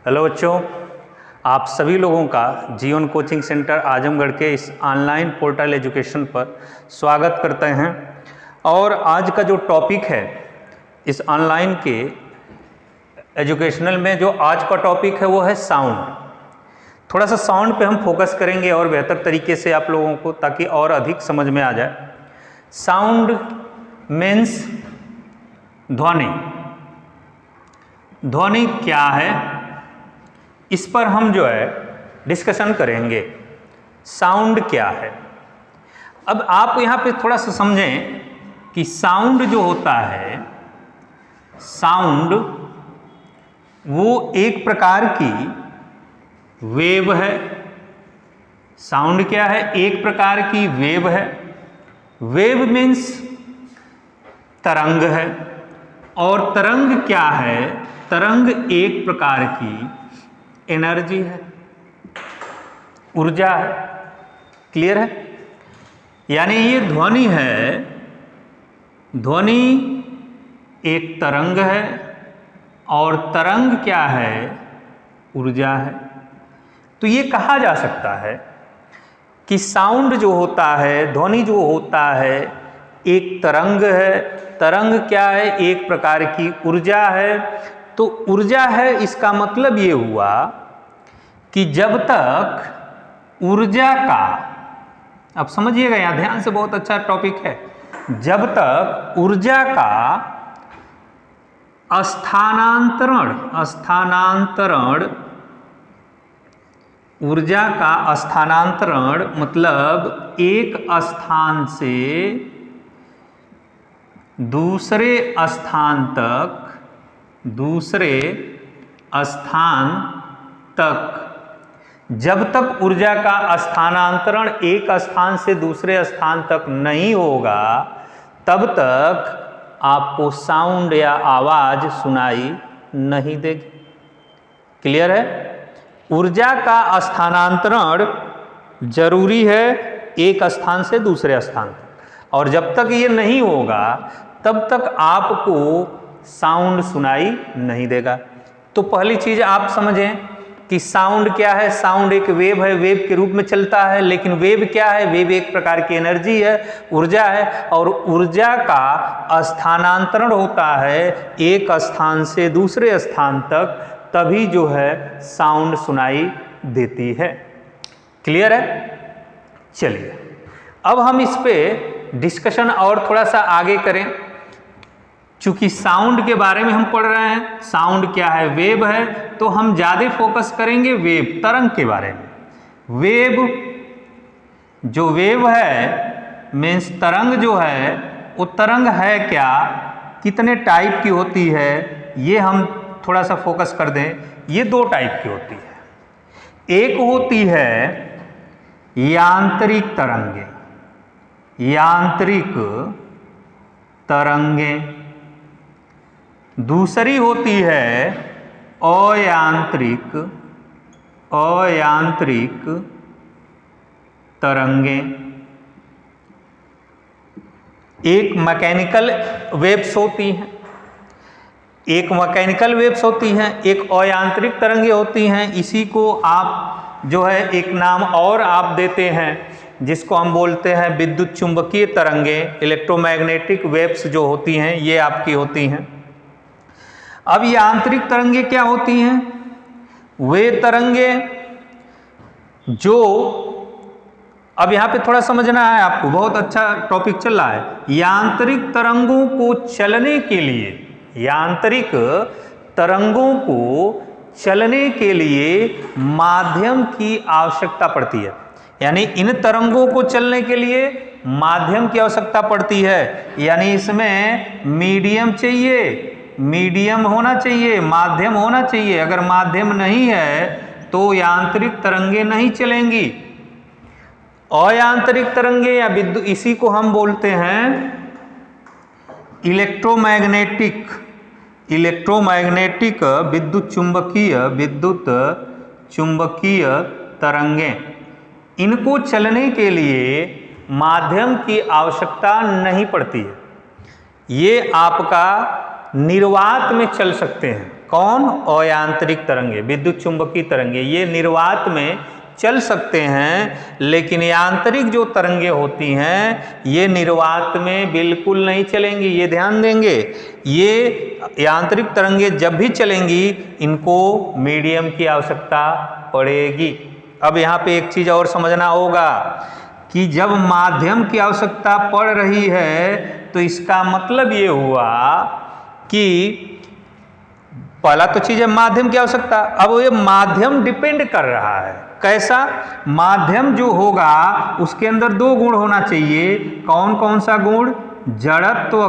Hello बच्चों, आप सभी लोगों का जीवन कोचिंग सेंटर आजमगढ़ के इस ऑनलाइन पोर्टल एजुकेशन पर स्वागत करते हैं। और आज का जो टॉपिक है इस ऑनलाइन के एजुकेशनल में, जो आज का टॉपिक है वो है साउंड। थोड़ा सा साउंड पे हम फोकस करेंगे और बेहतर तरीके से आप लोगों को, ताकि और अधिक समझ में आ जाए। साउंड मीन्स ध्वनि। ध्वनि क्या है, इस पर हम जो है डिस्कशन करेंगे। साउंड क्या है। अब आप यहाँ पे थोड़ा सा समझें कि साउंड जो होता है, साउंड वो एक प्रकार की वेव है। साउंड क्या है? एक प्रकार की वेव है। वेव मीन्स तरंग है। और तरंग क्या है? तरंग एक प्रकार की एनर्जी है, ऊर्जा है। क्लियर है? यानी ये ध्वनि है, ध्वनि एक तरंग है और तरंग क्या है? ऊर्जा है। तो ये कहा जा सकता है कि साउंड जो होता है, ध्वनि जो होता है, एक तरंग है। तरंग क्या है? एक प्रकार की ऊर्जा है। तो ऊर्जा है, इसका मतलब ये हुआ कि जब तक ऊर्जा का, अब समझिएगा, यहाँ ध्यान से, बहुत अच्छा टॉपिक है। जब तक ऊर्जा का स्थानांतरण, ऊर्जा का स्थानांतरण मतलब एक स्थान से दूसरे स्थान तक, जब तक ऊर्जा का स्थानांतरण एक स्थान से दूसरे स्थान तक नहीं होगा, तब तक आपको साउंड या आवाज सुनाई नहीं देगी। क्लियर है? ऊर्जा का स्थानांतरण जरूरी है एक स्थान से दूसरे स्थान तक, और जब तक ये नहीं होगा तब तक आपको साउंड सुनाई नहीं देगा। तो पहली चीज आप समझें कि साउंड क्या है। साउंड एक वेव है, वेव के रूप में चलता है। लेकिन वेव क्या है? वेव एक प्रकार की एनर्जी है, ऊर्जा है। और ऊर्जा का स्थानांतरण होता है एक स्थान से दूसरे स्थान तक, तभी जो है साउंड सुनाई देती है। क्लियर है? चलिए अब हम इस पे डिस्कशन और थोड़ा सा आगे करें। चूंकि साउंड के बारे में हम पढ़ रहे हैं, साउंड क्या है? वेव है। तो हम ज्यादा फोकस करेंगे वेव, तरंग के बारे में। वेव, जो वेव है मीन्स तरंग जो है, वो तरंग है क्या, कितने टाइप की होती है, ये हम थोड़ा सा फोकस कर दें। ये दो टाइप की होती है। एक होती है यांत्रिक तरंगे, यांत्रिक तरंगे। दूसरी होती है अयांत्रिक तरंगे। एक मैकेनिकल वेव्स होती हैं, एक मैकेनिकल वेव्स होती हैं, एक अयांत्रिक तरंगे होती हैं। इसी को आप जो है एक नाम और आप देते हैं, जिसको हम बोलते हैं विद्युत चुंबकीय तरंगे। इलेक्ट्रोमैग्नेटिक वेव्स जो होती हैं ये आपकी होती हैं। अब ये आंतरिक तरंगे क्या होती हैं? वे तरंगे जो, अब यहां पे थोड़ा समझना है आपको, बहुत अच्छा टॉपिक चल रहा है। यांत्रिक तरंगों को चलने के लिए, यांत्रिक तरंगों को चलने के लिए माध्यम की आवश्यकता पड़ती है। यानी इन तरंगों को चलने के लिए माध्यम की आवश्यकता पड़ती है। यानी इसमें मीडियम चाहिए, मीडियम होना चाहिए, माध्यम होना चाहिए। अगर माध्यम नहीं है तो यांत्रिक तरंगे नहीं चलेंगी। अयांत्रिक तरंगे या विद्युत, इसी को हम बोलते हैं इलेक्ट्रोमैग्नेटिक विद्युत चुंबकीय तरंगे। इनको चलने के लिए माध्यम की आवश्यकता नहीं पड़ती है। ये आपका निर्वात में चल सकते हैं। कौन? अयांत्रिक तरंगे, विद्युत चुंबकीय तरंगे। ये निर्वात में चल सकते हैं, लेकिन यांत्रिक जो तरंगे होती हैं ये निर्वात में बिल्कुल नहीं चलेंगी। ये ध्यान देंगे, ये यांत्रिक तरंगे जब भी चलेंगी इनको मीडियम की आवश्यकता पड़ेगी। अब यहाँ पे एक चीज और समझना होगा कि जब माध्यम की आवश्यकता पड़ रही है तो इसका मतलब ये हुआ कि पहला तो चीज है माध्यम की आवश्यकता। अब ये माध्यम डिपेंड कर रहा है, कैसा? माध्यम जो होगा उसके अंदर दो गुण होना चाहिए। कौन कौन सा गुण? जड़त्व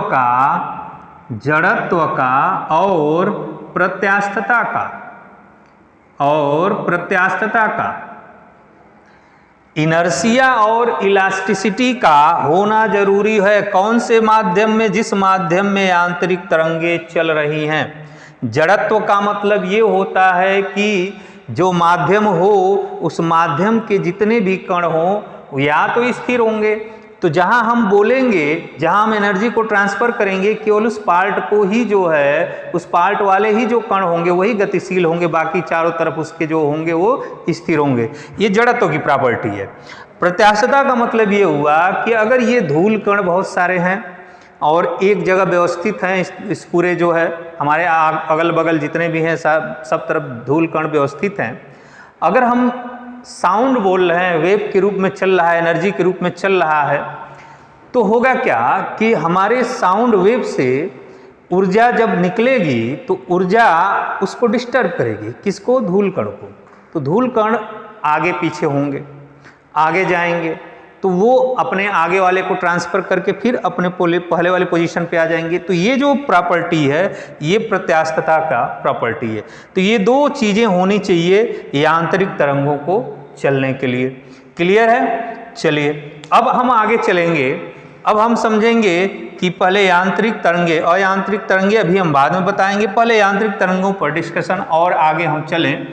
का और प्रत्यास्थता का। इनर्शिया और इलास्टिसिटी का होना जरूरी है। कौन से माध्यम में? जिस माध्यम में यांत्रिक तरंगे चल रही हैं। जड़त्व का मतलब ये होता है कि जो माध्यम हो उस माध्यम के जितने भी कण हो या तो स्थिर होंगे, तो जहां हम बोलेंगे, जहां हम एनर्जी को ट्रांसफर करेंगे, केवल उस पार्ट को ही जो है, उस पार्ट वाले ही जो कण होंगे वही गतिशील होंगे, बाकी चारों तरफ उसके जो होंगे वो स्थिर होंगे। ये जड़त्व की प्रॉपर्टी है। प्रत्यास्थता का मतलब ये हुआ कि अगर ये धूल कण बहुत सारे हैं और एक जगह व्यवस्थित हैं, इस पूरे जो है हमारे अगल बगल जितने भी हैं सब तरफ धूल कण व्यवस्थित हैं, अगर हम साउंड बोल रहे हैं, वेव के रूप में चल रहा है, एनर्जी के रूप में चल रहा है, तो होगा क्या कि हमारे साउंड वेव से ऊर्जा जब निकलेगी तो ऊर्जा उसको डिस्टर्ब करेगी। किसको? धूल कण को। तो धूल कण आगे पीछे होंगे, आगे जाएंगे, तो वो अपने आगे वाले को ट्रांसफर करके फिर अपने पहले वाले पोजीशन पे आ जाएंगे। तो ये जो प्रॉपर्टी है ये प्रत्यास्थता का प्रॉपर्टी है। तो ये दो चीजें होनी चाहिए यांत्रिक तरंगों को चलने के लिए। क्लियर है? चलिए अब हम आगे चलेंगे। अब हम समझेंगे कि पहले यांत्रिक तरंगे, अयांत्रिक तरंगे अभी हम बाद में बताएंगे, पहले यांत्रिक तरंगों पर डिस्कशन और आगे हम चलें।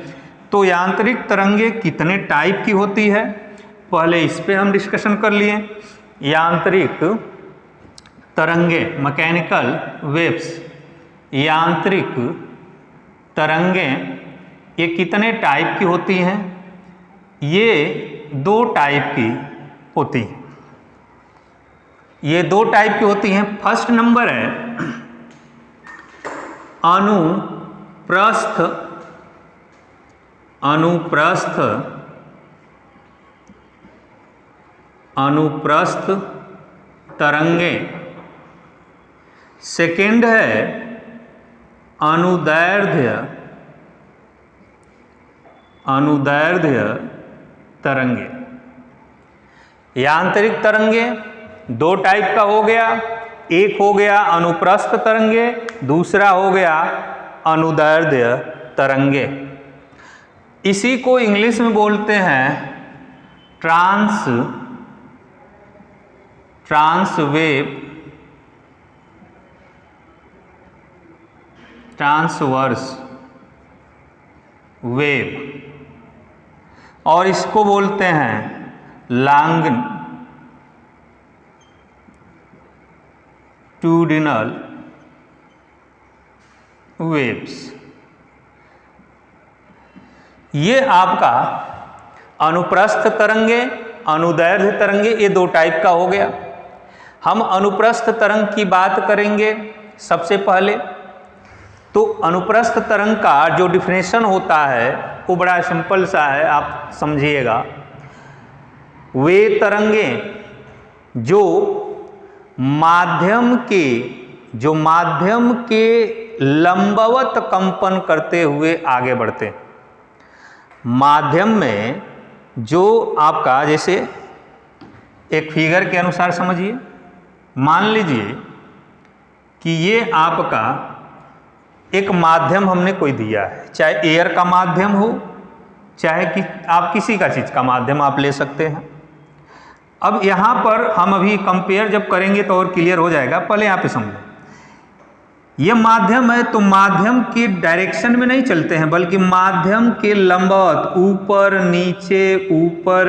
तो यांत्रिक तरंगे कितने टाइप की होती है पहले इस पे हम डिस्कशन कर लिए। यांत्रिक तरंगे, मैकेनिकल वेव्स, यांत्रिक तरंगे ये कितने टाइप की होती हैं? ये दो टाइप की होती हैं। ये दो टाइप की होती हैं। फर्स्ट नंबर है अनुप्रस्थ तरंगे। सेकेंड है अनुदैर्ध्य तरंगे। यांत्रिक तरंगे दो टाइप का हो गया, एक हो गया अनुप्रस्थ तरंगे, दूसरा हो गया अनुदैर्ध्य तरंगे। इसी को इंग्लिश में बोलते हैं ट्रांसवर्स वेव, और इसको बोलते हैं लॉन्गिट्यूडिनल वेव्स। ये आपका अनुप्रस्थ तरंगे, अनुदैर्ध्य तरंगे, ये दो टाइप का हो गया। हम अनुप्रस्थ तरंग की बात करेंगे सबसे पहले। तो अनुप्रस्थ तरंग का जो डिफिनेशन होता है वो बड़ा सिंपल सा है, आप समझिएगा। वे तरंगे जो माध्यम के लंबवत कंपन करते हुए आगे बढ़ते हैं। माध्यम में जो आपका, जैसे एक फिगर के अनुसार समझिए, मान लीजिए कि ये आपका एक माध्यम हमने कोई दिया है, चाहे एयर का माध्यम हो, चाहे कि आप किसी का चीज का माध्यम आप ले सकते हैं। अब यहाँ पर हम अभी कंपेयर जब करेंगे तो और क्लियर हो जाएगा, पहले यहाँ पे समझो। ये माध्यम है तो माध्यम की डायरेक्शन में नहीं चलते हैं, बल्कि माध्यम के लंबवत ऊपर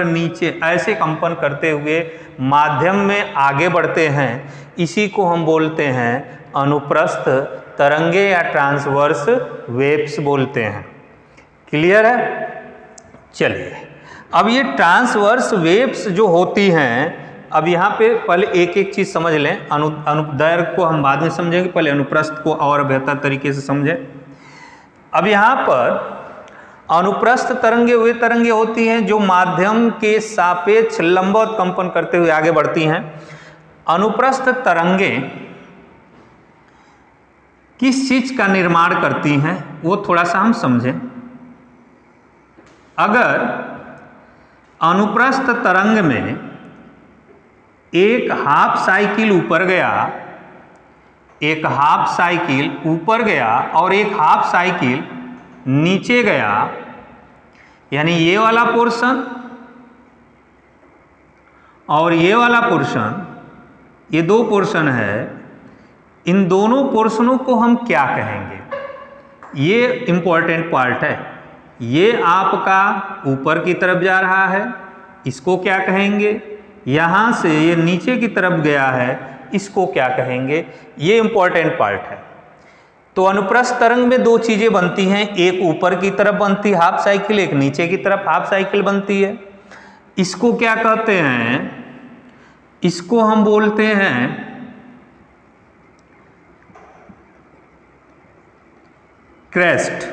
नीचे ऐसे कंपन करते हुए माध्यम में आगे बढ़ते हैं। इसी को हम बोलते हैं अनुप्रस्थ तरंगे या ट्रांसवर्स वेव्स बोलते हैं। क्लियर है? चलिए, अब ये ट्रांसवर्स वेव्स जो होती हैं, अब यहाँ पे पहले एक एक चीज समझ लें। अनुदैर्घ्य को हम बाद में समझेंगे, पहले अनुप्रस्थ को और बेहतर तरीके से समझें। अब यहाँ पर अनुप्रस्थ तरंगे वे तरंगे होती हैं जो माध्यम के सापेक्ष लंबवत कंपन करते हुए आगे बढ़ती हैं। अनुप्रस्थ तरंगे किस चीज का निर्माण करती हैं वो थोड़ा सा हम समझें। अगर अनुप्रस्थ तरंग में एक हाफ साइकिल ऊपर गया, एक हाफ साइकिल ऊपर गया और एक हाफ साइकिल नीचे गया, यानी ये वाला पोर्शन और ये वाला पोर्शन, ये दो पोर्शन है, इन दोनों पोर्शनों को हम क्या कहेंगे? ये इंपॉर्टेंट पार्ट है। ये आपका ऊपर की तरफ जा रहा है, इसको क्या कहेंगे? यहाँ से ये नीचे की तरफ गया है, इसको क्या कहेंगे? ये इंपॉर्टेंट पार्ट है। तो अनुप्रस्थ तरंग में दो चीजें बनती हैं, एक ऊपर की तरफ बनती है हाफ साइकिल, एक नीचे की तरफ हाफ साइकिल बनती है। इसको क्या कहते हैं? इसको हम बोलते हैं क्रेस्ट,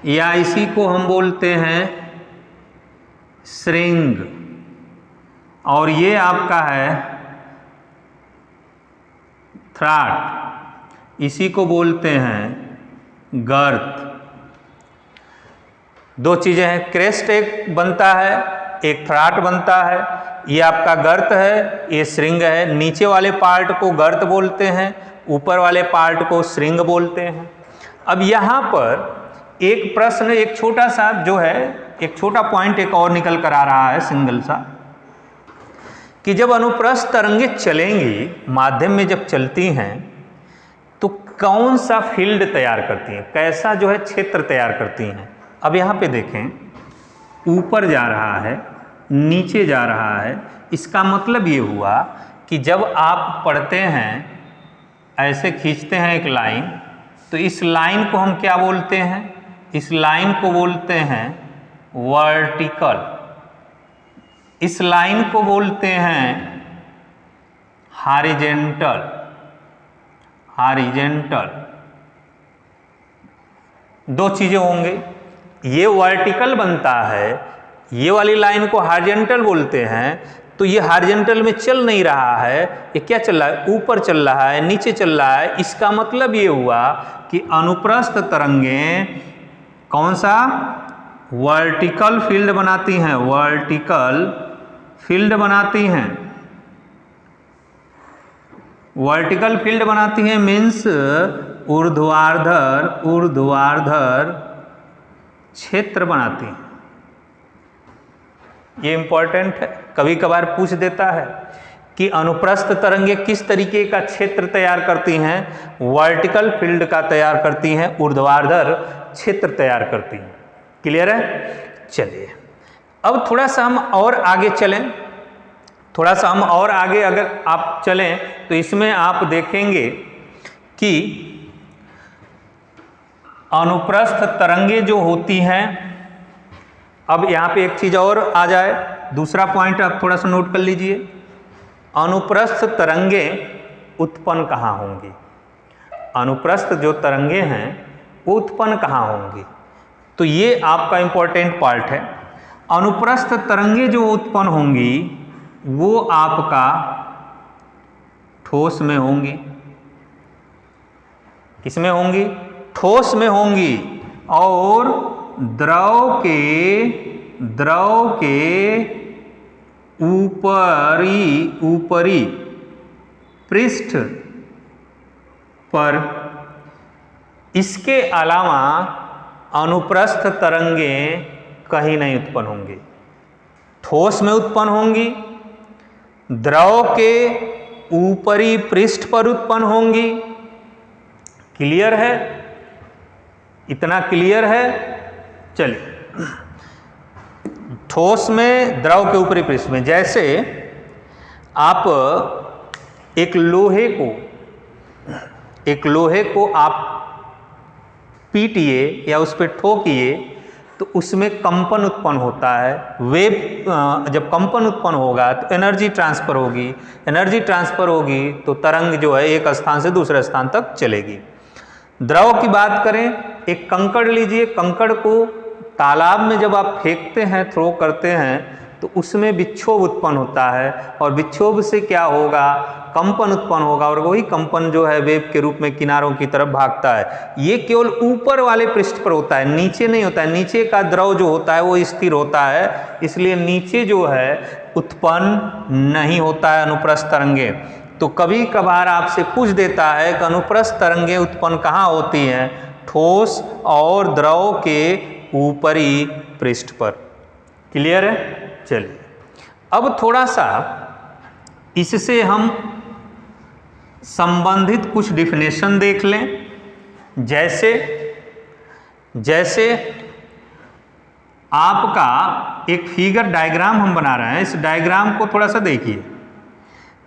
या इसी को हम बोलते हैं श्रिंग, और ये आपका है थ्राट, इसी को बोलते हैं गर्त। दो चीजें हैं, क्रेस्ट एक बनता है, एक थ्राट बनता है। ये आपका गर्त है, ये श्रिंग है। नीचे वाले पार्ट को गर्त बोलते हैं, ऊपर वाले पार्ट को श्रिंग बोलते हैं। अब यहाँ पर एक प्रश्न, एक छोटा सा जो है, एक छोटा पॉइंट एक और निकल कर आ रहा है, सिंगल सा, कि जब अनुप्रस्थ तरंगे चलेंगी, माध्यम में जब चलती हैं, तो कौन सा फील्ड तैयार करती हैं, कैसा जो है क्षेत्र तैयार करती हैं। अब यहाँ पे देखें, ऊपर जा रहा है, नीचे जा रहा है। इसका मतलब ये हुआ कि जब आप पढ़ते हैं, ऐसे खींचते हैं एक लाइन, तो इस लाइन को हम क्या बोलते हैं? इस लाइन को बोलते हैं वर्टिकल, इस लाइन को बोलते हैं हॉरिजॉन्टल, हॉरिजॉन्टल। दो चीजें होंगे, ये वर्टिकल बनता है, ये वाली लाइन को हॉरिजॉन्टल बोलते हैं। तो ये हॉरिजॉन्टल में चल नहीं रहा है, ये क्या चल रहा है? ऊपर चल रहा है, नीचे चल रहा है। इसका मतलब ये हुआ कि अनुप्रस्थ तरंगें कौन सा? वर्टिकल फील्ड बनाती हैं, वर्टिकल फील्ड बनाती हैं, वर्टिकल फील्ड बनाती हैं मीन्स ऊर्ध्वाधर, ऊर्ध्वाधर क्षेत्र बनाती हैं। ये इंपॉर्टेंट है, कभी कभार पूछ देता है कि अनुप्रस्थ तरंगे किस तरीके का क्षेत्र तैयार करती हैं? वर्टिकल फील्ड का तैयार करती हैं, ऊर्ध्वाधर क्षेत्र तैयार करती हैं। क्लियर है? चलिए, अब थोड़ा सा हम और आगे चलें, थोड़ा सा हम और आगे अगर आप चलें तो इसमें आप देखेंगे कि अनुप्रस्थ तरंगे जो होती हैं, अब यहाँ पे एक चीज और आ जाए, दूसरा पॉइंट आप थोड़ा सा नोट कर लीजिए। अनुप्रस्थ तरंगे उत्पन्न कहाँ होंगी? अनुप्रस्थ जो तरंगे हैं वो उत्पन्न कहाँ होंगी? तो ये आपका इंपॉर्टेंट पार्ट है। अनुप्रस्थ तरंगे जो उत्पन्न होंगी वो आपका ठोस में होंगी। किसमें होंगी? ठोस में होंगी। और द्रव के ऊपरी पृष्ठ पर। इसके अलावा अनुप्रस्थ तरंगें कहीं नहीं उत्पन्न होंगी। ठोस में उत्पन्न होंगी, द्रव के ऊपरी पृष्ठ पर उत्पन्न होंगी। क्लियर है? इतना क्लियर है? चलिए, ठोस में, द्रव के ऊपरी पृष्ठ में। जैसे आप एक लोहे को, एक लोहे को आप पीटिए या उस पर ठोकिए तो उसमें कंपन उत्पन्न होता है। वेव जब कंपन उत्पन्न होगा तो एनर्जी ट्रांसफ़र होगी, एनर्जी ट्रांसफ़र होगी तो तरंग जो है एक स्थान से दूसरे स्थान तक चलेगी। द्रव की बात करें, एक कंकड़ लीजिए, कंकड़ को तालाब में जब आप फेंकते हैं, थ्रो करते हैं, तो उसमें विक्षोभ उत्पन्न होता है और विक्षोभ से क्या होगा, कंपन उत्पन्न होगा और वही कंपन जो है वेव के रूप में किनारों की तरफ भागता है। ये केवल ऊपर वाले पृष्ठ पर होता है, नीचे नहीं होता है। नीचे का द्रव जो होता है वो स्थिर होता है, इसलिए नीचे जो है उत्पन्न नहीं होता है अनुप्रस्थ तरंगे। तो कभी कभार आपसे पूछ देता है कि अनुप्रस्थ तरंगे उत्पन्न कहाँ होती हैं, ठोस और द्रव के ऊपरी पृष्ठ पर। क्लियर है? चलिए अब थोड़ा सा इससे हम संबंधित कुछ डिफिनेशन देख लें। जैसे आपका एक फिगर डायग्राम हम बना रहे हैं, इस डायग्राम को थोड़ा सा देखिए।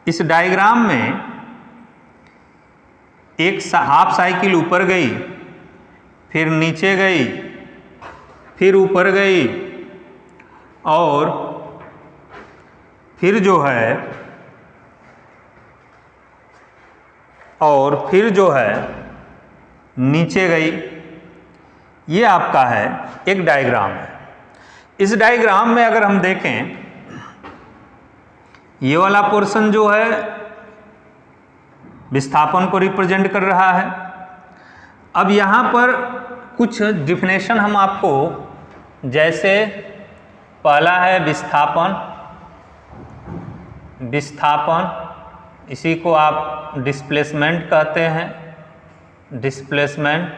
इस डायग्राम में एक हाफ साइकिल ऊपर गई, फिर नीचे गई, फिर ऊपर गई और फिर जो है नीचे गई। ये आपका है एक डायग्राम है। इस डायग्राम में अगर हम देखें, ये वाला पोर्शन जो है विस्थापन को रिप्रेजेंट कर रहा है। अब यहाँ पर कुछ डिफिनेशन हम आपको, जैसे पहला है विस्थापन, इसी को आप डिस्प्लेसमेंट कहते हैं। डिस्प्लेसमेंट,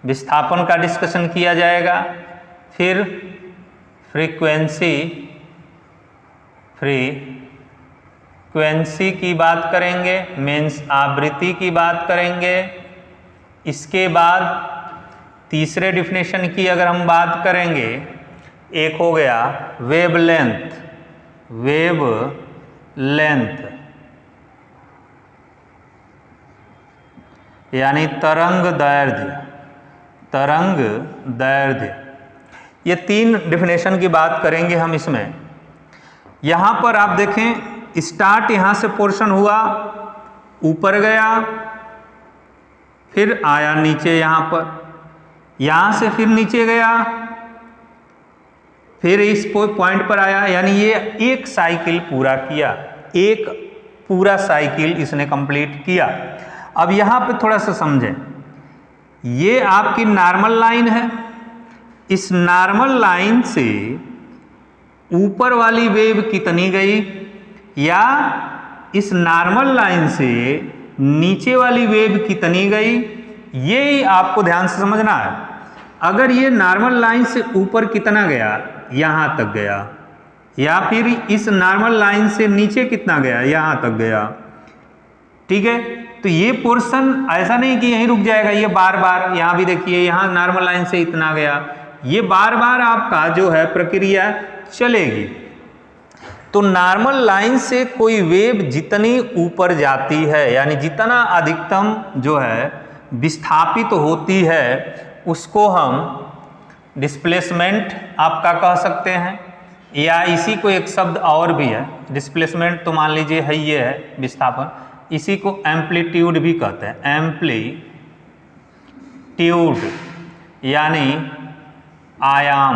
विस्थापन का डिस्कशन किया जाएगा। फिर फ्रीक्वेंसी की बात करेंगे, मीन्स आवृत्ति की बात करेंगे। इसके बाद तीसरे डिफिनेशन की अगर हम बात करेंगे, एक हो गया वेवलेंथ, यानी तरंग दैर्ध्य। ये तीन डिफिनेशन की बात करेंगे हम इसमें। यहाँ पर आप देखें, स्टार्ट यहाँ से पोर्शन हुआ, ऊपर गया, फिर आया नीचे यहाँ पर, यहाँ से फिर नीचे गया, फिर इस पॉइंट पर आया, यानी ये एक साइकिल पूरा किया, एक पूरा साइकिल इसने कंप्लीट किया। अब यहाँ पे थोड़ा सा समझें, ये आपकी नॉर्मल लाइन है। इस नॉर्मल लाइन से ऊपर वाली वेव कितनी गई, या इस नॉर्मल लाइन से नीचे वाली वेव कितनी गई, ये आपको ध्यान से समझना है। अगर ये नॉर्मल लाइन से ऊपर कितना गया, यहाँ तक गया, या फिर इस नॉर्मल लाइन से नीचे कितना गया, यहाँ तक गया, ठीक है। तो ये पोर्शन ऐसा नहीं कि यहीं रुक जाएगा, ये बार बार, यहाँ भी देखिए, यहाँ नॉर्मल लाइन से इतना गया, ये बार बार आपका जो है प्रक्रिया चलेगी। तो नॉर्मल लाइन से कोई वेव जितनी ऊपर जाती है, यानी जितना अधिकतम जो है विस्थापित होती है, उसको हम डिस्प्लेसमेंट आपका कह सकते हैं, या इसी को एक शब्द और भी है। डिस्प्लेसमेंट तो मान लीजिए है, ये है विस्थापन, इसी को एम्पलीट्यूड भी कहते हैं। एम्पलीट्यूड यानी आयाम।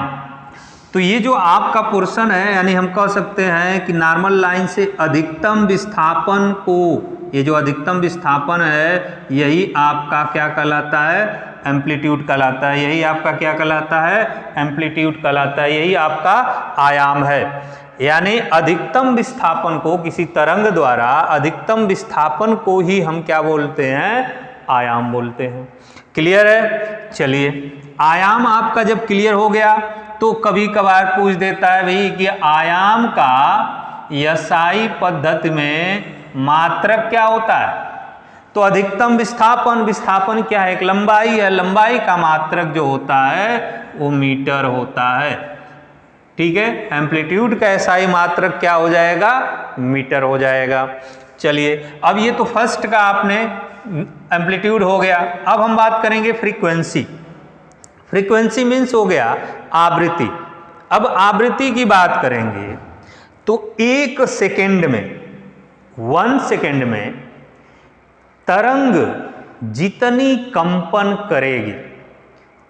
तो ये जो आपका पोर्शन है, यानी हम कह सकते हैं कि नॉर्मल लाइन से अधिकतम विस्थापन को, ये जो अधिकतम विस्थापन है, यही आपका क्या कहलाता है, एम्पलीट्यूड कहलाता है। यही आपका क्या कहलाता है, एम्पलीट्यूड कहलाता है। यही आपका आयाम है। यानी अधिकतम विस्थापन को, किसी तरंग द्वारा अधिकतम विस्थापन को ही हम क्या बोलते हैं, आयाम बोलते हैं। क्लियर है? चलिए, आयाम आपका जब क्लियर हो गया तो कभी कभार पूछ देता है भाई कि आयाम का SI पद्धति में मात्रक क्या होता है। तो अधिकतम विस्थापन क्या है, एक लंबाई है, लंबाई का मात्रक जो होता है वो मीटर होता है। ठीक है, एम्पलीट्यूड का SI मात्रक क्या हो जाएगा, मीटर हो जाएगा। चलिए, अब ये तो फर्स्ट का आपने एम्पलीट्यूड हो गया। अब हम बात करेंगे फ्रीक्वेंसी। फ्रीक्वेंसी मीन्स हो गया आवृत्ति। अब आवृत्ति की बात करेंगे तो 1 सेकेंड में, 1 सेकेंड में तरंग जितनी कंपन करेगी,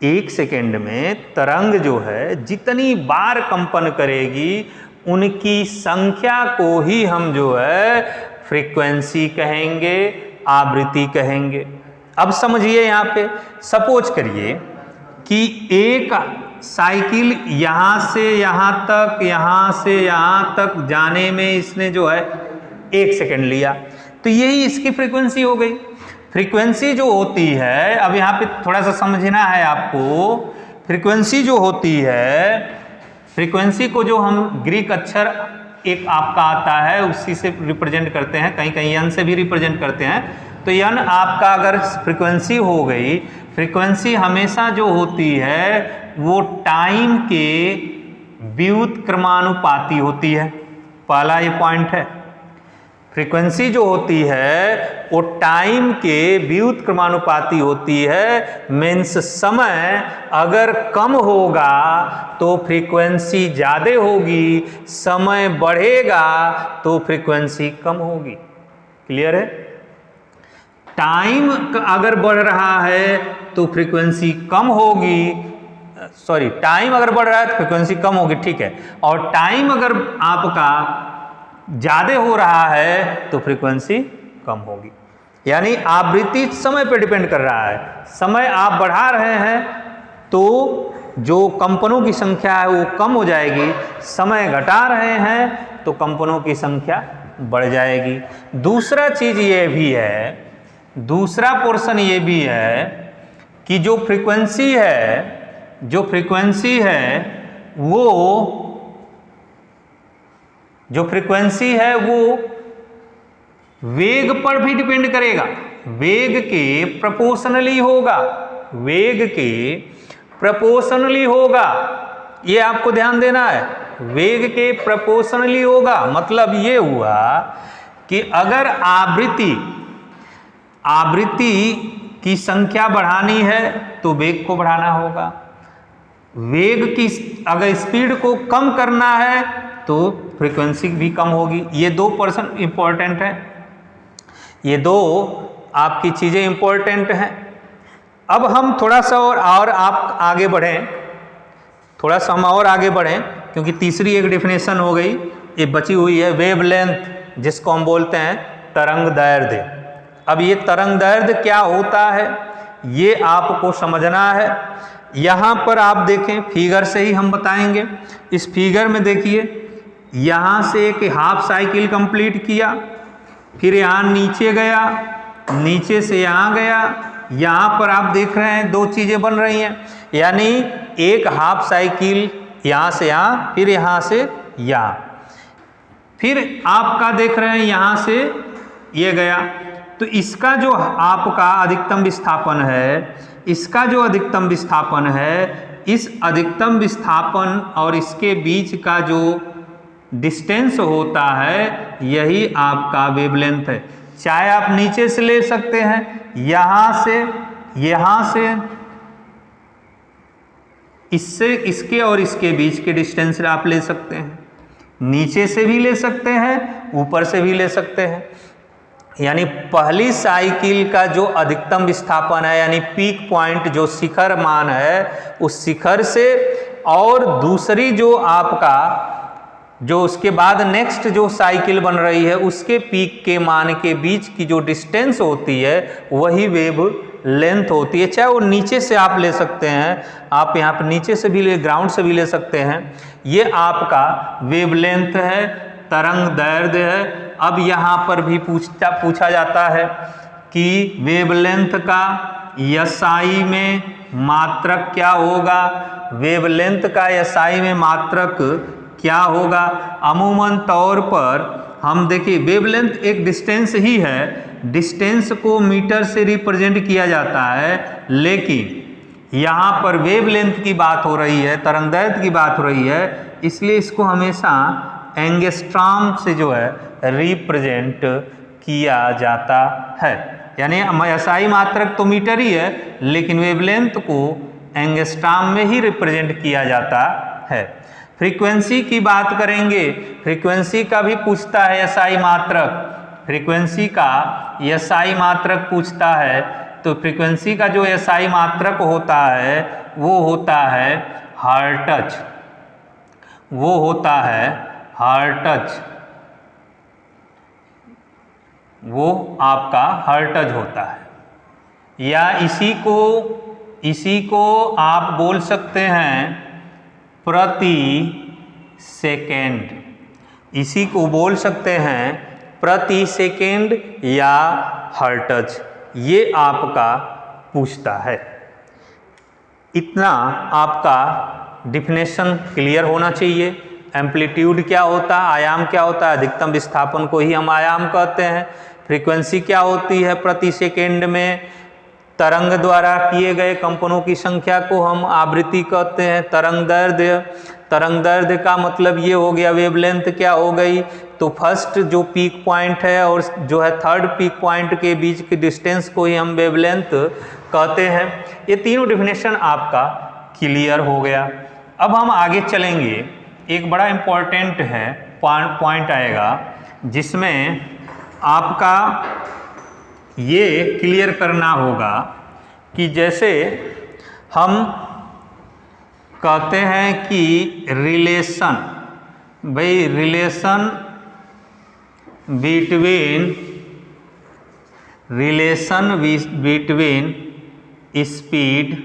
1 सेकेंड में तरंग जो है जितनी बार कंपन करेगी उनकी संख्या को ही हम जो है फ्रीक्वेंसी कहेंगे, आवृत्ति कहेंगे। अब समझिए यहाँ पे सपोज करिए कि एक साइकिल यहाँ से यहाँ तक, यहाँ से यहाँ तक जाने में इसने जो है 1 सेकेंड लिया, तो यही इसकी फ्रीक्वेंसी हो गई। फ्रीक्वेंसी जो होती है, अब यहाँ पे थोड़ा सा समझना है आपको, फ्रीक्वेंसी जो होती है, फ्रीक्वेंसी को जो हम ग्रीक अक्षर एक आपका आता है उसी से रिप्रेजेंट करते हैं, कहीं कहीं एन से भी रिप्रेजेंट करते हैं। तो एन आपका अगर फ्रीक्वेंसी हो गई, फ्रीक्वेंसी हमेशा जो होती है वो टाइम के व्युत्क्रमानुपाती होती है। पहला ये पॉइंट है, फ्रीक्वेंसी जो होती है वो टाइम के व्युत्क्रमानुपाती होती है। मीन्स समय अगर कम होगा तो फ्रीक्वेंसी ज़्यादा होगी, समय बढ़ेगा तो फ्रीक्वेंसी कम होगी। क्लियर है? टाइम अगर बढ़ रहा है तो फ्रीक्वेंसी कम होगी, सॉरी टाइम अगर बढ़ रहा है तो फ्रीक्वेंसी कम होगी, ठीक है। और टाइम अगर आपका ज़्यादा हो रहा है तो फ्रीक्वेंसी कम होगी। यानी आवृत्ति समय पर डिपेंड कर रहा है। समय आप बढ़ा रहे हैं तो जो कंपनों की संख्या है वो कम हो जाएगी, समय घटा रहे हैं तो कंपनों की संख्या बढ़ जाएगी। दूसरा चीज़ ये भी है, दूसरा पोर्शन ये भी है कि जो फ्रीक्वेंसी है वो वेग पर भी डिपेंड करेगा, वेग के प्रोपोर्शनली होगा, वेग के प्रोपोर्शनली होगा। ये आपको ध्यान देना है, वेग के प्रोपोर्शनली होगा। मतलब ये हुआ कि अगर आवृत्ति की संख्या बढ़ानी है तो वेग को बढ़ाना होगा, वेग की अगर स्पीड को कम करना है तो फ्रीक्वेंसी भी कम होगी। ये 2% इंपॉर्टेंट है, ये दो आपकी चीज़ें इंपॉर्टेंट हैं। अब हम थोड़ा सा और आप आगे बढ़ें, थोड़ा सा हम और आगे बढ़ें, क्योंकि तीसरी एक डेफिनेशन हो गई, ये बची हुई है वेवलेंथ, जिसको हम बोलते हैं तरंग दैर्ध्य। अब ये तरंग दैर्ध्य क्या होता है ये आपको समझना है। यहाँ पर आप देखें, फिगर से ही हम बताएंगे। इस फिगर में देखिए, यहाँ से एक हाफ साइकिल कंप्लीट किया, फिर यहाँ नीचे गया, नीचे से यहाँ गया, यहाँ पर आप देख रहे हैं 2 चीज़ें बन रही हैं। यानी एक हाफ साइकिल यहाँ से यहाँ, फिर यहाँ से यहाँ, फिर आपका देख रहे हैं यहाँ से ये गया। तो इसका जो आपका अधिकतम विस्थापन है, इसका जो अधिकतम विस्थापन है, इस अधिकतम विस्थापन और इसके बीच का जो डिस्टेंस होता है यही आपका वेवलेंथ है। चाहे आप नीचे से ले सकते हैं, यहाँ से इससे इसके और इसके बीच के डिस्टेंस आप ले सकते हैं, नीचे से भी ले सकते हैं, ऊपर से भी ले सकते हैं। यानी पहली साइकिल का जो अधिकतम विस्थापन है, यानी पीक पॉइंट जो शिखर मान है, उस शिखर से और दूसरी जो आपका जो उसके बाद नेक्स्ट जो साइकिल बन रही है उसके पीक के मान के बीच की जो डिस्टेंस होती है वही वेव लेंथ होती है। चाहे वो नीचे से आप ले सकते हैं, आप यहाँ पर नीचे से भी ले, ग्राउंड से भी ले सकते हैं। ये आपका वेवलेंथ है, तरंग दैर्ध्य है। अब यहाँ पर भी पूछा जाता है कि वेवलेंथ का SI में मात्रक क्या होगा, वेवलेंथ का SI में मात्रक क्या होगा। अमूमन तौर पर हम देखिए, वेवलेंथ एक डिस्टेंस ही है, डिस्टेंस को मीटर से रिप्रेजेंट किया जाता है, लेकिन यहाँ पर वेवलेंथ की बात हो रही है, तरंगदैर्ध्य की बात हो रही है, इसलिए इसको हमेशा एंगस्ट्रॉम से जो है रिप्रेजेंट किया जाता है। यानी एसआई मात्रक तो मीटर ही है, लेकिन वेवलेंथ को एंगस्ट्रॉम में ही रिप्रेजेंट किया जाता है। फ्रीक्वेंसी की बात करेंगे, फ्रीक्वेंसी का भी पूछता है एसआई मात्रक, फ्रीक्वेंसी का एसआई मात्रक पूछता है। तो फ्रीक्वेंसी का जो एसआई मात्रक होता है वो होता है हर्ट्ज, वो होता है हर्ट्ज, वो आपका हर्ट्ज होता है। या इसी को आप बोल सकते हैं प्रति सेकेंड, इसी को बोल सकते हैं प्रति सेकेंड या हर्ट्ज, ये आपका पूछता है। इतना आपका डिफिनेशन क्लियर होना चाहिए। एम्पलीट्यूड क्या होता है, आयाम क्या होता है, अधिकतम विस्थापन को ही हम आयाम कहते हैं। फ्रीक्वेंसी क्या होती है, प्रति सेकेंड में तरंग द्वारा किए गए कंपनों की संख्या को हम आवृत्ति कहते हैं। तरंग दैर्ध्य, तरंग दैर्ध्य का मतलब ये हो गया वेवलेंथ क्या हो गई, तो फर्स्ट जो पीक पॉइंट है और जो है थर्ड पीक पॉइंट के बीच की डिस्टेंस को ही हम वेवलेंथ कहते हैं। ये तीनों डिफिनेशन आपका क्लियर हो गया। अब हम आगे चलेंगे, एक बड़ा इम्पॉर्टेंट है पॉइंट आएगा जिसमें आपका ये क्लियर करना होगा कि जैसे हम कहते हैं कि रिलेशन, भाई relation between speed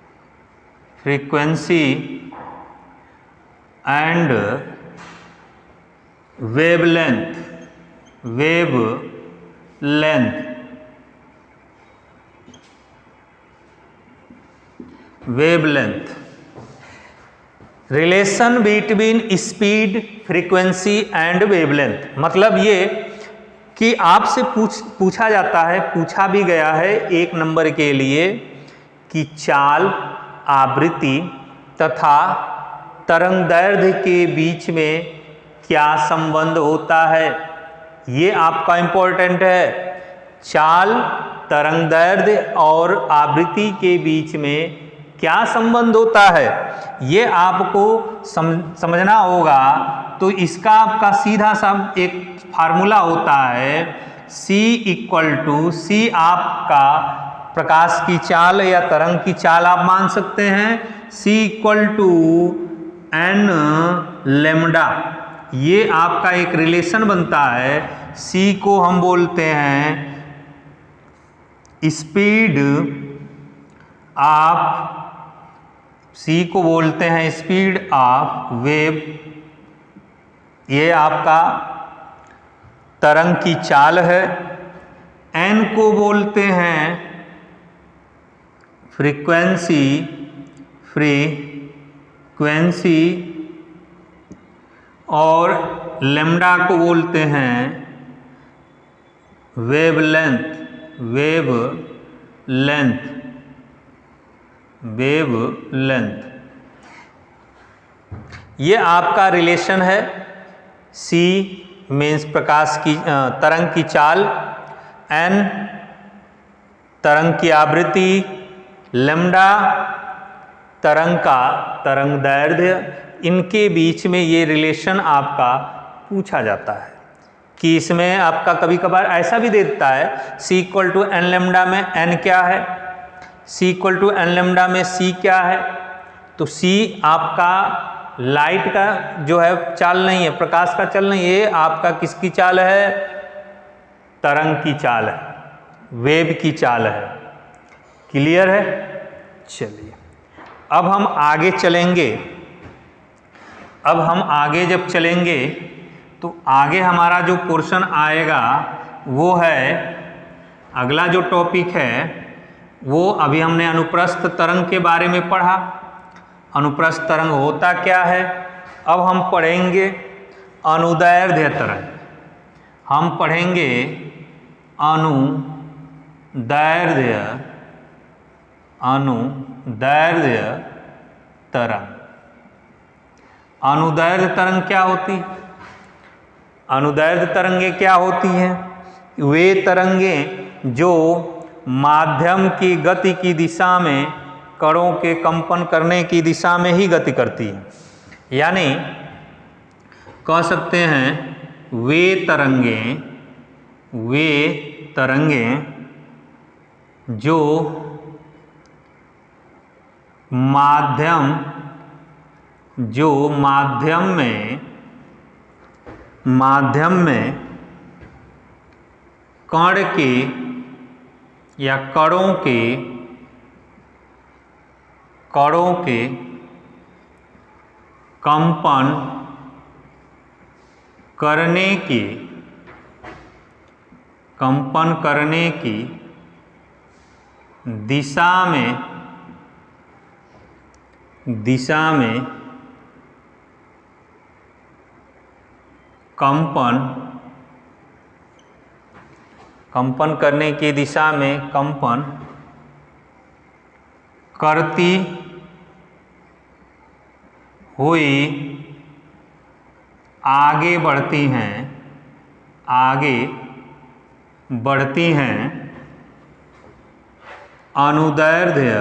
frequency and wavelength relation between speed, frequency and wavelength, मतलब ये कि आपसे पूछा जाता है, पूछा भी गया है 1 नंबर के लिए कि चाल, आवृत्ति तथा तरंग दैर्ध्य के बीच में क्या संबंध होता है। ये आपका इम्पोर्टेंट है। चाल, तरंग दैर्ध्य और आवृत्ति के बीच में क्या संबंध होता है, ये आपको समझना होगा। तो इसका आपका सीधा सा एक फार्मूला होता है, C आपका प्रकाश की चाल या तरंग की चाल आप मान सकते हैं, C n लैम्डा, ये आपका एक रिलेशन बनता है। C को हम बोलते हैं स्पीड ऑफ, C को बोलते हैं स्पीड ऑफ वेव, ये आपका तरंग की चाल है। N को बोलते हैं फ्रीक्वेंसी और लैम्डा को बोलते हैं वेवलेंथ। ये आपका रिलेशन है। C मीन्स प्रकाश की तरंग की चाल, N तरंग की आवृत्ति, लैम्डा तरंग का तरंग दैर्ध्य, इनके बीच में ये रिलेशन आपका पूछा जाता है कि इसमें आपका कभी कभार ऐसा भी देता है C n लैम्डा में n क्या है, C n लैम्डा में C क्या है। तो C आपका लाइट का जो है चाल नहीं है, प्रकाश का चाल नहीं है, ये आपका किसकी चाल है, तरंग की चाल है, वेव की चाल है। क्लियर है। चलिए अब हम आगे चलेंगे। अब हम आगे जब चलेंगे तो आगे हमारा जो पोर्शन आएगा वो है, अगला जो टॉपिक है वो अभी हमने अनुप्रस्थ तरंग के बारे में पढ़ा। अनुप्रस्थ तरंग होता क्या है, अब हम पढ़ेंगे अनुदैर्ध्य तरंग। हम पढ़ेंगे अनुदैर्ध्य तरंग। अनुदैर्ध्य तरंग क्या होती है? अनुदैर्ध्य तरंगें क्या होती हैं? वे तरंगें जो माध्यम की गति की दिशा में कणों के कंपन करने की दिशा में ही गति करती है। यानी कह सकते हैं वे तरंगें जो माध्यम में कण के या कणों के कंपन करने की दिशा में कंपन करने की दिशा में कंपन करती हुई आगे बढ़ती हैं अनुदैर्ध्य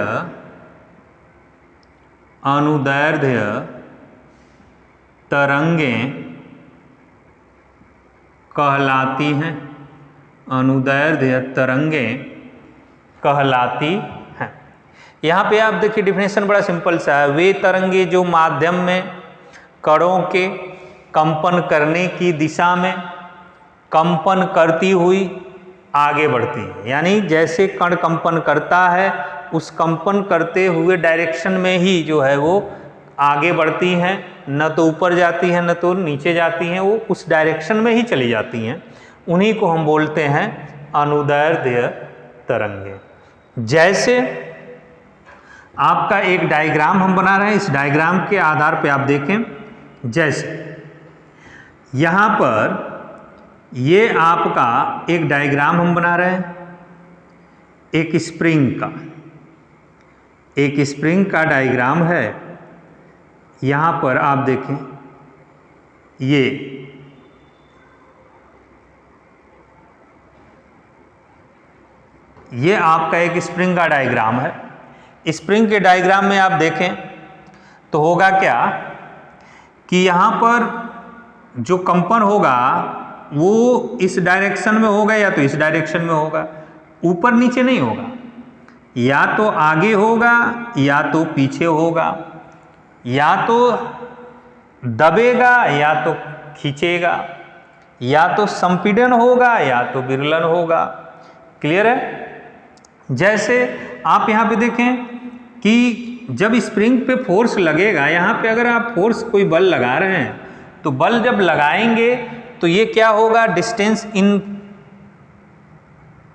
तरंगें कहलाती हैं। अनुदैर्ध्य तरंगें कहलाती हैं। यहाँ पे आप देखिए डिफिनेशन बड़ा सिंपल सा है। वे तरंगें जो माध्यम में कणों के कंपन करने की दिशा में कंपन करती हुई आगे बढ़ती है। यानी जैसे कण कंपन करता है उस कंपन करते हुए डायरेक्शन में ही जो है वो आगे बढ़ती हैं, न तो ऊपर जाती हैं न तो नीचे जाती हैं, वो उस डायरेक्शन में ही चली जाती हैं। उन्हीं को हम बोलते हैं अनुदैर्ध्य तरंगें। जैसे आपका एक डायग्राम हम बना रहे हैं, इस डायग्राम के आधार पे आप देखें। जैसे यहाँ पर ये आपका एक डायग्राम हम बना रहे हैं, एक स्प्रिंग का डायग्राम है। यहाँ पर आप देखें ये आपका एक स्प्रिंग का डायग्राम है। स्प्रिंग के डायग्राम में आप देखें तो होगा क्या कि यहाँ पर जो कंपन होगा वो इस डायरेक्शन में होगा या तो इस डायरेक्शन में होगा, ऊपर नीचे नहीं होगा। या तो आगे होगा या तो पीछे होगा, या तो दबेगा या तो खींचेगा, या तो संपीड़न होगा या तो विरलन होगा। क्लियर है? जैसे आप यहाँ पे देखें कि जब स्प्रिंग पे फोर्स लगेगा, यहाँ पे अगर आप फोर्स कोई बल लगा रहे हैं तो बल जब लगाएंगे तो ये क्या होगा, डिस्टेंस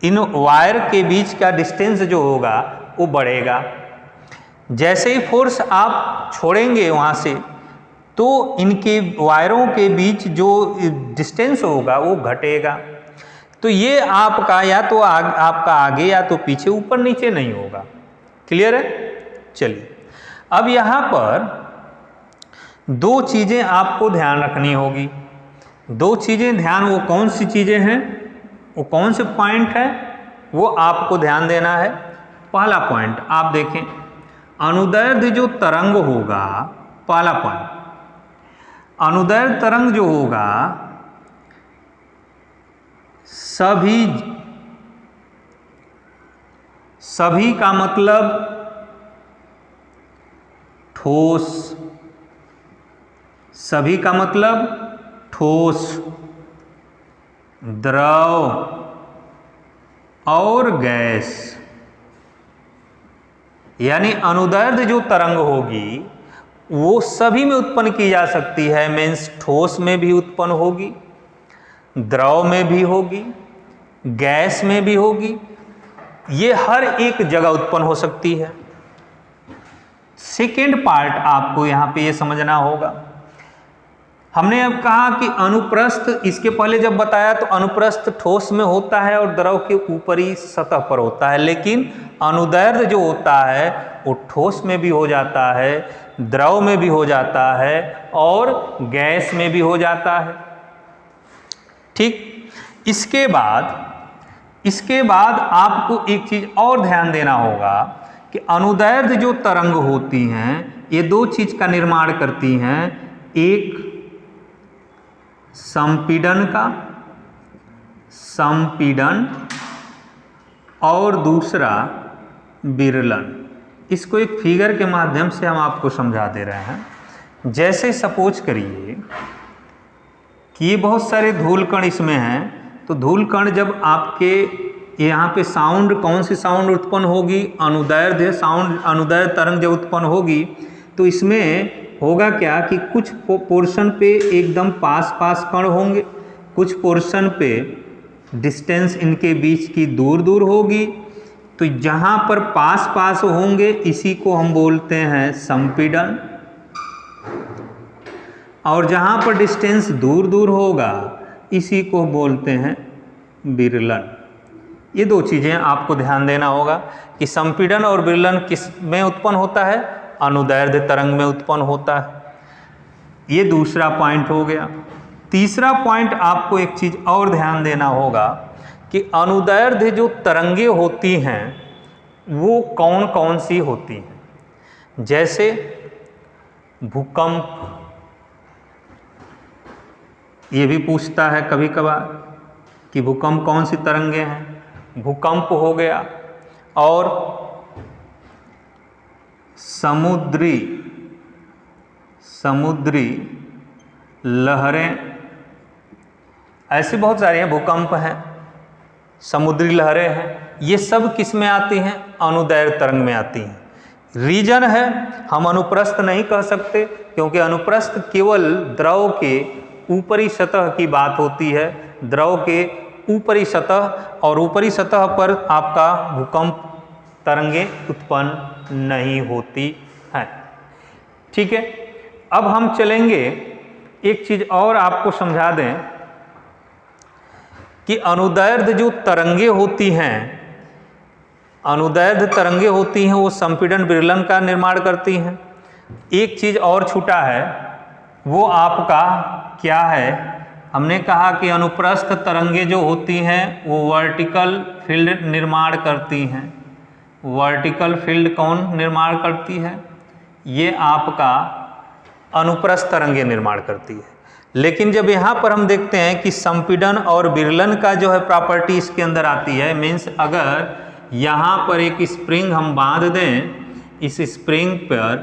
इन वायर के बीच का डिस्टेंस जो होगा वो बढ़ेगा। जैसे ही फोर्स आप छोड़ेंगे वहाँ से तो इनके वायरों के बीच जो डिस्टेंस होगा वो घटेगा। तो ये आपका या तो आपका आगे या तो पीछे, ऊपर नीचे नहीं होगा। क्लियर है? चलिए अब यहाँ पर दो चीज़ें आपको ध्यान रखनी होगी। दो चीज़ें वो कौन सी चीज़ें हैं, वो कौन से पॉइंट है, वो आपको ध्यान देना है। पहला पॉइंट आप देखें, अनुदैर्ध्य जो तरंग होगा, पहला पॉइंट, अनुदैर्ध्य तरंग जो होगा सभी का मतलब ठोस, सभी का मतलब ठोस, द्रव और गैस। यानी अनुदैर्ध्य जो तरंग होगी वो सभी में उत्पन्न की जा सकती है। मीन्स ठोस में भी उत्पन्न होगी, द्रव में भी होगी, गैस में भी होगी, ये हर एक जगह उत्पन्न हो सकती है। सेकेंड पार्ट आपको यहाँ पे ये समझना होगा। हमने अब कहा कि अनुप्रस्थ, इसके पहले जब बताया तो अनुप्रस्थ ठोस में होता है और द्रव के ऊपरी सतह पर होता है, लेकिन अनुदैर्ध्य जो होता है वो ठोस में भी हो जाता है, द्रव में भी हो जाता है और गैस में भी हो जाता है। ठीक, इसके बाद आपको एक चीज और ध्यान देना होगा कि अनुदैर्ध्य जो तरंग होती हैं ये दो चीज का निर्माण करती हैं, एक संपीड़न और दूसरा विरलन। इसको एक फिगर के माध्यम से हम आपको समझा दे रहे हैं। जैसे सपोज करिए कि ये बहुत सारे धूल कण इसमें हैं, तो धूल कण जब आपके यहाँ पे साउंड, कौन सी साउंड उत्पन्न होगी, अनुदैर्ध्य साउंड, अनुदैर्ध्य तरंग जब उत्पन्न होगी तो इसमें होगा क्या कि कुछ पोर्शन पे एकदम पास कण होंगे, कुछ पोर्शन पे डिस्टेंस इनके बीच की दूर होगी। तो जहाँ पर पास होंगे इसी को हम बोलते हैं संपीड़न, और जहाँ पर डिस्टेंस दूर होगा इसी को बोलते हैं विरलन। ये दो चीज़ें आपको ध्यान देना होगा कि संपीड़न और विरलन किस में उत्पन्न होता है, अनुदैर्ध्य तरंग में उत्पन्न होता है। ये दूसरा पॉइंट हो गया। तीसरा पॉइंट आपको एक चीज़ और ध्यान देना होगा कि अनुदैर्ध्य जो तरंगे होती हैं वो कौन कौन सी होती हैं। जैसे भूकंप, ये भी पूछता है कभी कभार कि भूकंप कौन सी तरंगे हैं, भूकंप हो गया, और समुद्री लहरें, ऐसे बहुत सारे हैं, भूकंप हैं, समुद्री लहरें हैं, ये सब किस में आती हैं, अनुदैर्ध्य तरंग में आती हैं। रीजन है, हम अनुप्रस्थ नहीं कह सकते क्योंकि अनुप्रस्थ केवल द्रव के ऊपरी सतह की बात होती है, द्रव के ऊपरी सतह, और ऊपरी सतह पर आपका भूकंप तरंगे उत्पन्न नहीं होती हैं। ठीक है, अब हम चलेंगे, एक चीज और आपको समझा दें कि अनुदैर्ध्य जो तरंगे होती हैं, अनुदैर्ध्य तरंगे होती हैं वो संपीड़न विरलन का निर्माण करती हैं। एक चीज और छूटा है, वो आपका क्या है, हमने कहा कि अनुप्रस्थ तरंगे जो होती हैं वो वर्टिकल फील्ड निर्माण करती हैं। वर्टिकल फील्ड कौन निर्माण करती है, ये आपका अनुप्रस्थ तरंगे निर्माण करती है। लेकिन जब यहाँ पर हम देखते हैं कि संपीड़न और विरलन का जो है प्रॉपर्टी इसके अंदर आती है, मीन्स अगर यहाँ पर एक स्प्रिंग हम बांध दें, इस स्प्रिंग पर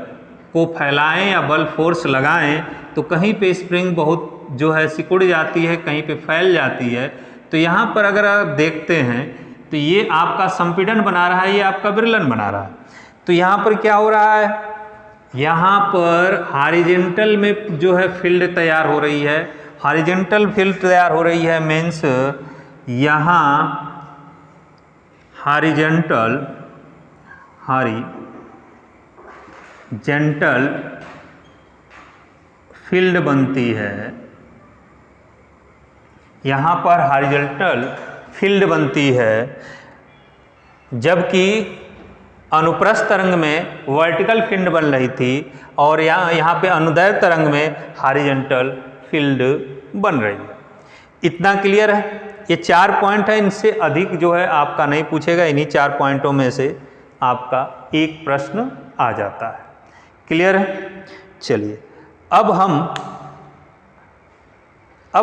को फैलाएं या बल फोर्स लगाएं तो कहीं पे स्प्रिंग बहुत जो है सिकुड़ जाती है, कहीं पे फैल जाती है। तो यहाँ पर अगर आप देखते हैं तो ये आपका संपीड़न बना रहा है, ये आपका विरलन बना रहा है। तो यहाँ पर क्या हो रहा है, यहाँ पर हॉरिजॉन्टल में जो है फील्ड तैयार हो रही है, हॉरिजॉन्टल फील्ड तैयार हो रही है, मीन्स यहाँ हॉरिजॉन्टल फील्ड बनती है, यहाँ पर हॉरिजॉन्टल फील्ड बनती है, जबकि अनुप्रस्थ तरंग में वर्टिकल फील्ड बन रही थी और यहाँ पे अनुदैर्ध्य तरंग में हॉरिजॉन्टल फील्ड बन रही है। इतना क्लियर है। ये 4 पॉइंट है, इनसे अधिक जो है आपका नहीं पूछेगा, इन्हीं 4 पॉइंटों में से आपका एक प्रश्न आ जाता है। क्लियर है। चलिए अब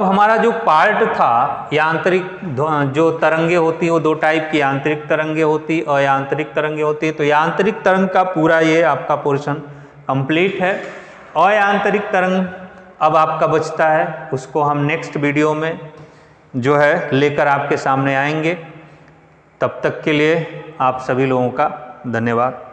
हमारा जो पार्ट था, यांत्रिक जो तरंगे होती हैं वो 2 टाइप की यांत्रिक तरंगे होती और यांत्रिक तरंगे होती है। तो यांत्रिक तरंग का पूरा ये आपका पोर्शन कंप्लीट है। अयांत्रिक तरंग अब आपका बचता है, उसको हम नेक्स्ट वीडियो में जो है लेकर आपके सामने आएंगे। तब तक के लिए आप सभी लोगों का धन्यवाद।